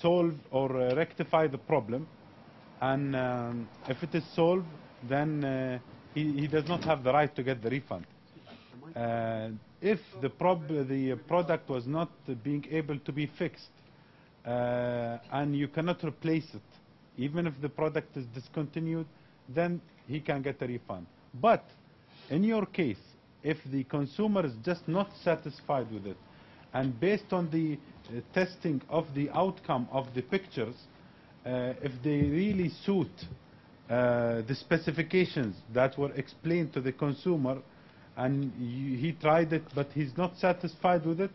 solve or rectify the problem, and if it is solved, then he does not have the right to get the refund. If the product was not being able to be fixed, and you cannot replace it, even if the product is discontinued, then he can get a refund. But in your case, if the consumer is just not satisfied with it, and based on the testing of the outcome of the pictures, if they really suit the specifications that were explained to the consumer, and he tried it but he's not satisfied with it,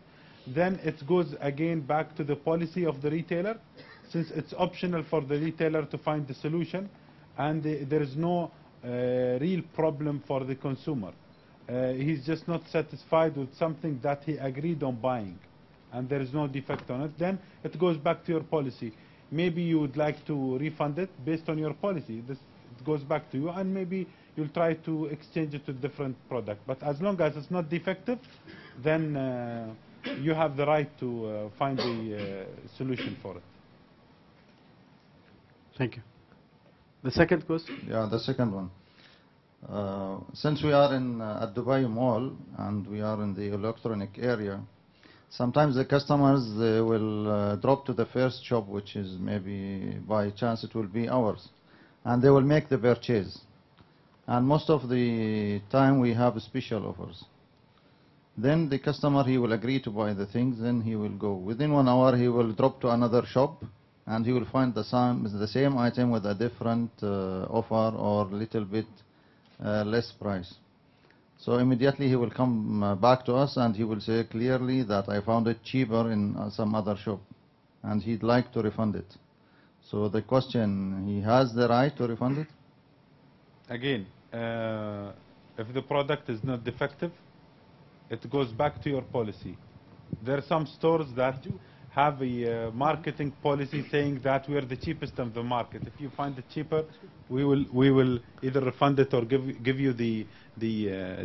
then it goes again back to the policy of the retailer, since it's optional for the retailer to find the solution, and there is no real problem for the consumer. He's just not satisfied with something that he agreed on buying, and there is no defect on it. Then it goes back to your policy. Maybe you would like to refund it based on your policy. It goes back to you, and maybe you'll try to exchange it to a different product. But as long as it's not defective, then you have the right to find a solution for it. Thank you. The second question? Yeah, the second one. Since we are in at Dubai Mall and we are in the electronic area, sometimes the customers will drop to the first shop, which is maybe by chance it will be ours, and they will make the purchase. And most of the time we have special offers. Then the customer, he will agree to buy the things, then he will go. Within 1 hour he will drop to another shop and he will find the same item with a different offer or little bit less price. So immediately he will come back to us and he will say clearly that I found it cheaper in some other shop, and he'd like to refund it. So the question, he has the right to refund it? Again, if the product is not defective, it goes back to your policy. There are some stores that have a marketing policy saying that we are the cheapest in the market. If you find it cheaper, we will either refund it or give you the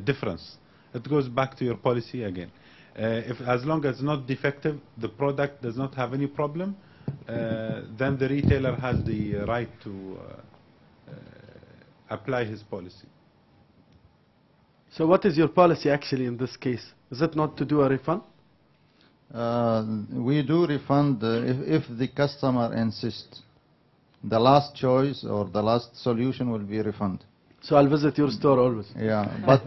difference. It goes back to your policy again. As long as it's not defective, the product does not have any problem, then the retailer has the right to apply his policy. So what is your policy actually in this case? Is it not to do a refund? We do refund if the customer insists. The last choice or the last solution will be refund. So I'll visit your store always. Yeah, but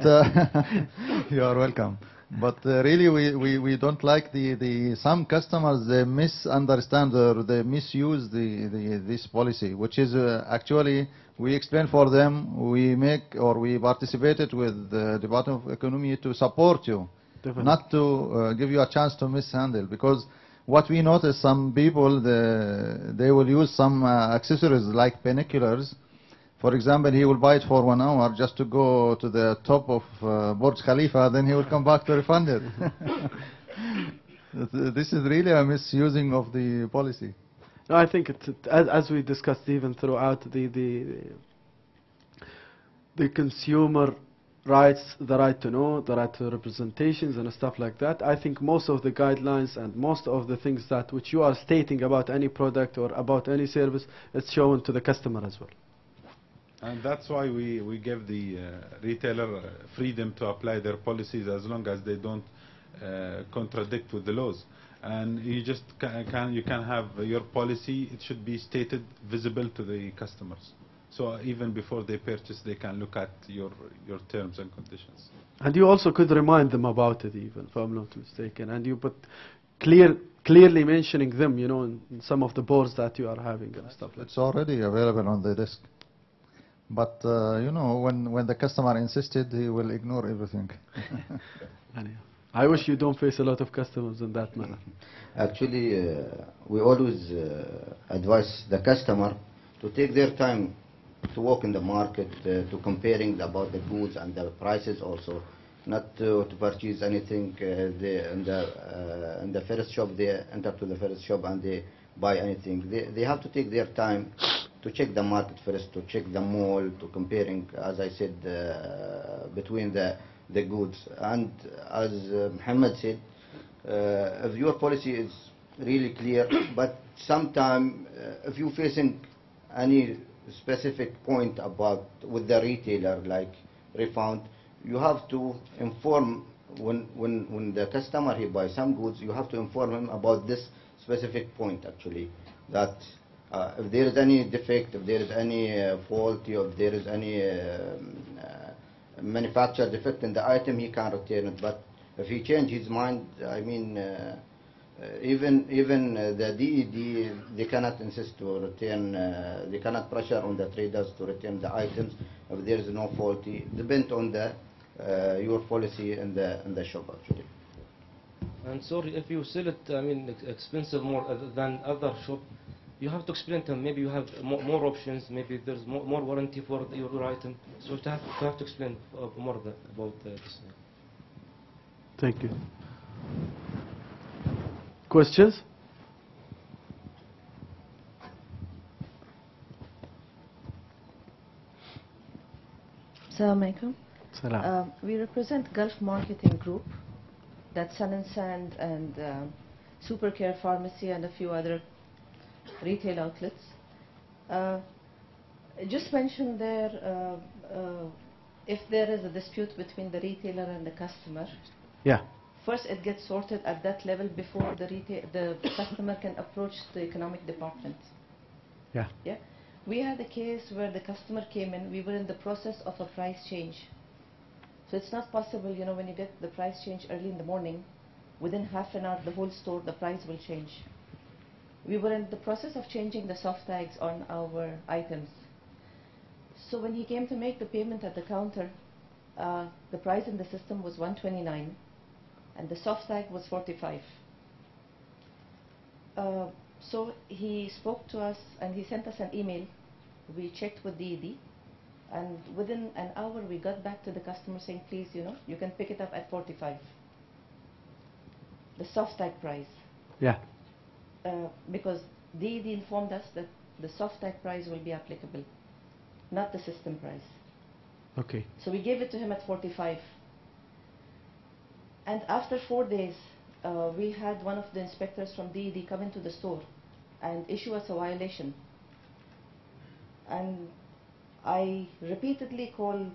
you are welcome. But really we don't like some customers, they misunderstand or they misuse this policy, which is actually we explain for them, we participated with the Department of Economy to support you. Definitely. Not to give you a chance to mishandle, because what we notice, some people they will use some accessories like binoculars. For example, he will buy it for 1 hour just to go to the top of Burj Khalifa, then he will come back to refund it. This is really a misusing of the policy. No, I think as we discussed even throughout the consumer rights, the right to know, the right to representations and stuff like that. I think most of the guidelines and most of the things that which you are stating about any product or about any service, it's shown to the customer as well. And that's why we give the retailer freedom to apply their policies as long as they don't contradict with the laws. And you just you can have your policy, it should be stated, visible to the customers. So even before they purchase, they can look at your terms and conditions. And you also could remind them about it, even if I'm not mistaken. And you put clearly mentioning them, you know, in some of the boards that you are having and stuff like that. It's already available on the desk. But you know, when the customer insisted, he will ignore everything. I wish you don't face a lot of customers in that manner. Actually, we always advise the customer to take their time to walk in the market, to comparing about the goods and the prices also, not to purchase anything in the first shop. They enter to the first shop and they buy anything. They have to take their time to check the market first, to check the mall, to comparing, as I said, between the goods. And as Muhammad said, if your policy is really clear, but sometime if you're facing any specific point about with the retailer, like refund, you have to inform when the customer he buys some goods, you have to inform him about this specific point actually, that if there is any defect, if there is any fault, if there is any manufacturer defect in the item, he can return it. But if he change his mind, I mean, even the DED, they cannot insist to return, they cannot pressure on the traders to return the items if there is no faulty. Depend on the your policy in the shop actually. And sorry, if you sell it, I mean, expensive more than other shop, you have to explain to them. Maybe you have more options. Maybe there's more warranty for your item. So you have to explain more about this. Thank you. Questions? Assalamu alaikum. Salam. We represent Gulf Marketing Group, that's Sun and Sand and Supercare Pharmacy and a few other retail outlets. Just mentioned there, if there is a dispute between the retailer and the customer, Yeah. first it gets sorted at that level before the customer can approach the economic department. Yeah. Yeah. We had a case where the customer came in, we were in the process of a price change. So it's not possible, you know, when you get the price change early in the morning, within half an hour the whole store, the price will change. We were in the process of changing the soft tags on our items. So when he came to make the payment at the counter, the price in the system was 129 and the soft tag was 45. So he spoke to us and he sent us an email. We checked with DED and within an hour we got back to the customer saying, please, you know, you can pick it up at 45. The soft tag price. Yeah. Because DED informed us that the soft tag price will be applicable, not the system price. Okay. So we gave it to him at 45. And after 4 days, we had one of the inspectors from DED come into the store and issue us a violation. And I repeatedly called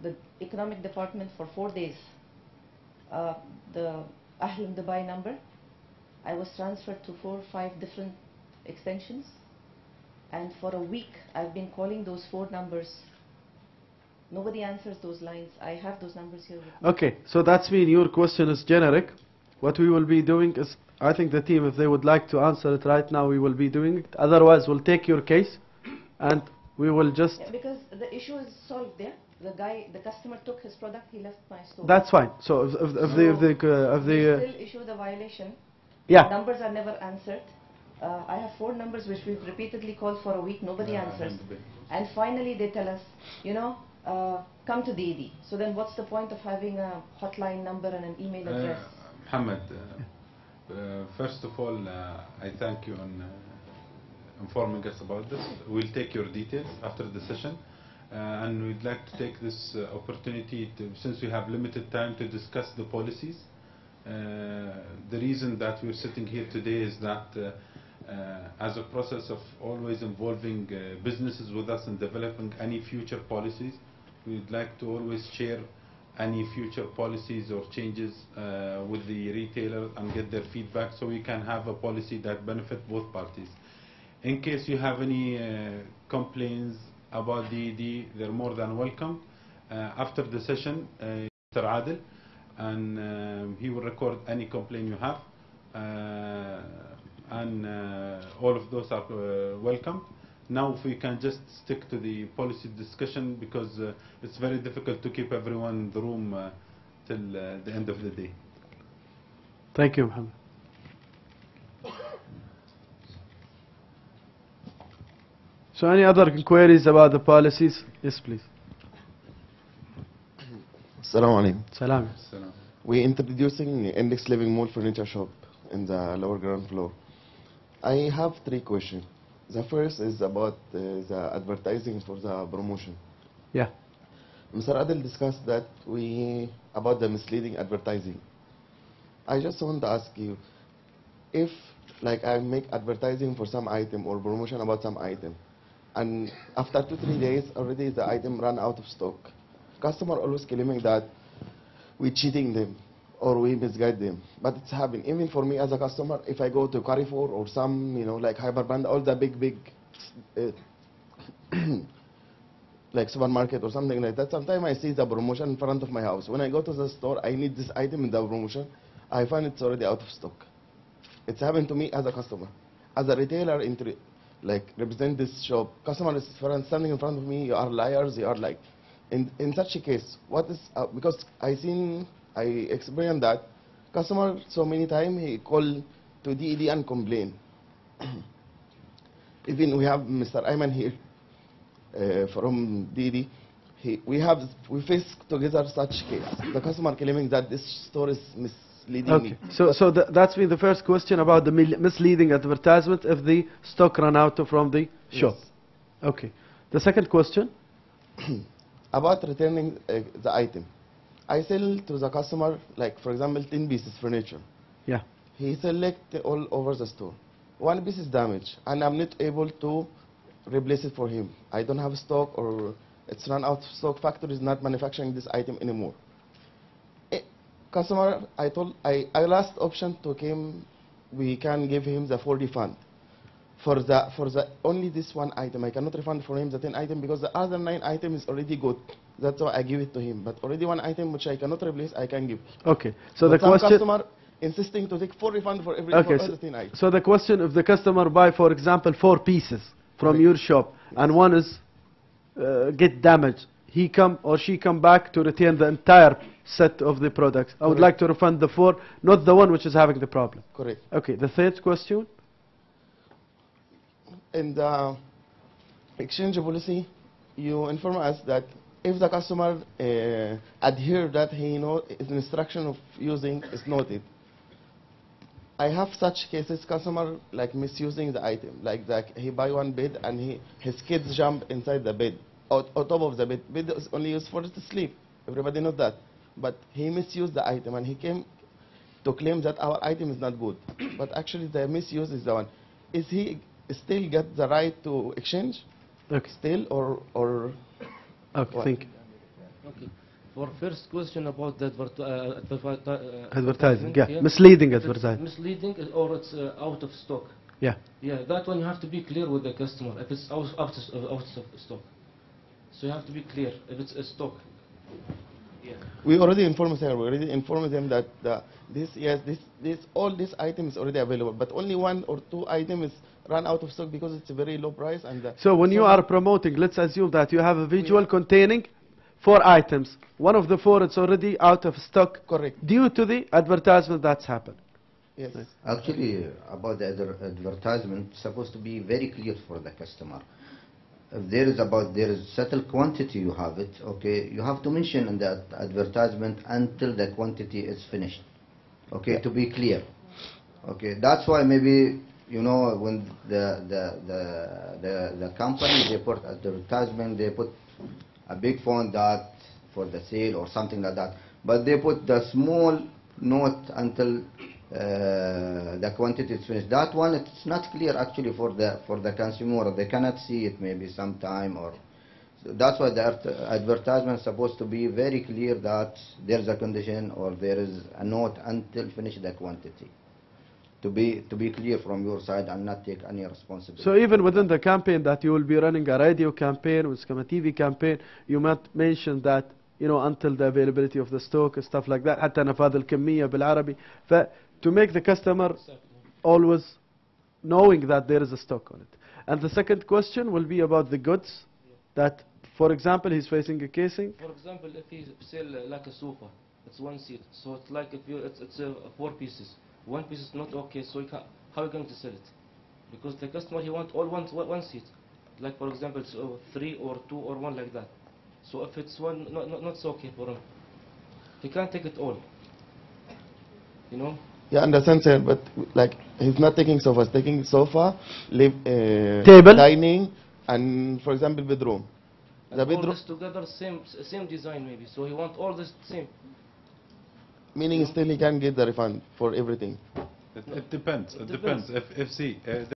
the economic department for 4 days. The Ahlam Dubai number, I was transferred to 4 or 5 different extensions. And for a week, I've been calling those 4 numbers. Nobody answers those lines. I have those numbers here with me. Okay, so that's mean your question is generic. What we will be doing is, I think the team, if they would like to answer it right now, we will be doing it. Otherwise, we'll take your case and we will just... Yeah, because the issue is solved there. The customer took his product, he left my store. That's fine. So if We the still issue the violation. yeah. Numbers are never answered. I have 4 numbers which we've repeatedly called for a week. Nobody answers. And finally they tell us, you know, come to DED. So then what's the point of having a hotline number and an email address? Mohammed, first of all, I thank you on informing us about this. We'll take your details after the session. And we'd like to take this opportunity, since we have limited time, to discuss the policies. The reason that we're sitting here today is that as a process of always involving businesses with us in developing any future policies, we'd like to always share any future policies or changes with the retailer and get their feedback so we can have a policy that benefits both parties. In case you have any complaints about DED, they're more than welcome. After the session, Mr. Adil, and he will record any complaint you have, and all of those are welcome. Now if we can just stick to the policy discussion, because it's very difficult to keep everyone in the room till the end of the day. Thank you, Mohammed. So any other queries about the policies? Yes, please. Assalamu alaikum. Salam. We're introducing index living mall furniture shop in the lower ground floor. I have 3 questions. The first is about the advertising for the promotion. Yeah. Mr. Adil discussed that about the misleading advertising. I just want to ask you, if like I make advertising for some item or promotion about some item, and after 2-3 days already the item ran out of stock. Customer always claiming that we cheating them or we misguide them, but it's happening. Even for me as a customer, if I go to Carrefour or some, like Hyperbrand, all the big like supermarket or something like that, sometimes I see the promotion in front of my house. When I go to the store, I need this item in the promotion, I find it's already out of stock. It's happened to me as a customer. As a retailer, like represent this shop, customer is standing in front of me, you are liars, you are like, in such a case, what is, because I experienced that, customer so many times he call to DED and complain. Even we have Mr. Ayman here from DED, we face together such case. The customer claiming that this store is misleading me. So that's been the first question about the misleading advertisement if the stock ran out from the shop. Yes. Okay. The second question? About returning the item. I sell to the customer, like for example, 10 pieces furniture. Yeah. He select all over the store. One piece is damaged, and I'm not able to replace it for him. I don't have stock, or it's run out of stock. Factory is not manufacturing this item anymore. Customer, I last option to him, we can give him the full refund. For the only this one item, I cannot refund for him the 10 item because the other 9 item is already good. That's why I give it to him. But already one item which I cannot replace, I can give. Okay. So but the question, customer insisting to take full refund for every for all the 10 items. So the question, if the customer buy, for example, 4 pieces from your shop, and one is get damaged, he come or she come back to return the entire set of the products. I would like to refund the 4, not the one which is having the problem. Correct. Okay. The third question? In the exchange policy, you inform us that if the customer adhere that he know his instruction of using is noted. I have such cases, customer like misusing the item, like that he buy one bed and his kids jump inside the bed, on top of the bed. Bed is only used for to sleep. Everybody knows that. But he misused the item and he came to claim that our item is not good. But actually the misuse is the one. Is he still get the right to exchange? Okay. Still or okay, what? thank you. Okay. For first question about the Advertising, yeah. yeah. Misleading If it's advertising. misleading or it's out of stock. Yeah. Yeah, that one you have to be clear with the customer if it's out of stock. So you have to be clear if it's a stock. Yeah. We already informed them. We already informed them that all these items already available, but only 1 or 2 items run out of stock because it's a very low price. And so when you are promoting, let's assume that you have a visual containing 4 items. One of the 4 it's already out of stock. Correct. Due to the advertisement that's happened. Yes. Actually, about the advertisement, it's supposed to be very clear for the customer. If there is settled quantity you have it, okay, you have to mention in the advertisement until the quantity is finished, okay, to be clear. Okay, that's why maybe, when the company, they put advertisement, they put a big font that for the sale or something like that, but they put the small note until the quantity is finished. That one, it's not clear actually for the consumer. They cannot see it maybe sometime, or so that's why the advertisement is supposed to be very clear that there is a condition or there is a note until finish the quantity. To be clear from your side and not take any responsibility. So even within the campaign that you will be running a radio campaign or a TV campaign, you might mention that until the availability of the stock and stuff like that. حتى نفاذ الكمية بالعربي. To make the customer always knowing that there is a stock on it. And the second question will be about the goods that, for example, he's facing a casing. For example, if he sell like a sofa, it's 1 seat. So it's like if it's 4 pieces. 1 piece is not okay. So how are you going to sell it? Because the customer, he wants all 1 seat. Like for example, it's 3 or 2 or 1 like that. So if it's 1, not so okay for him. He can't take it all. Yeah, understand, sir, but like he's not taking sofa, he's taking sofa, table, dining, and for example bedroom. And all this together, same design maybe. So he wants all this same. Meaning still he can get the refund for everything. It depends. It depends. If see.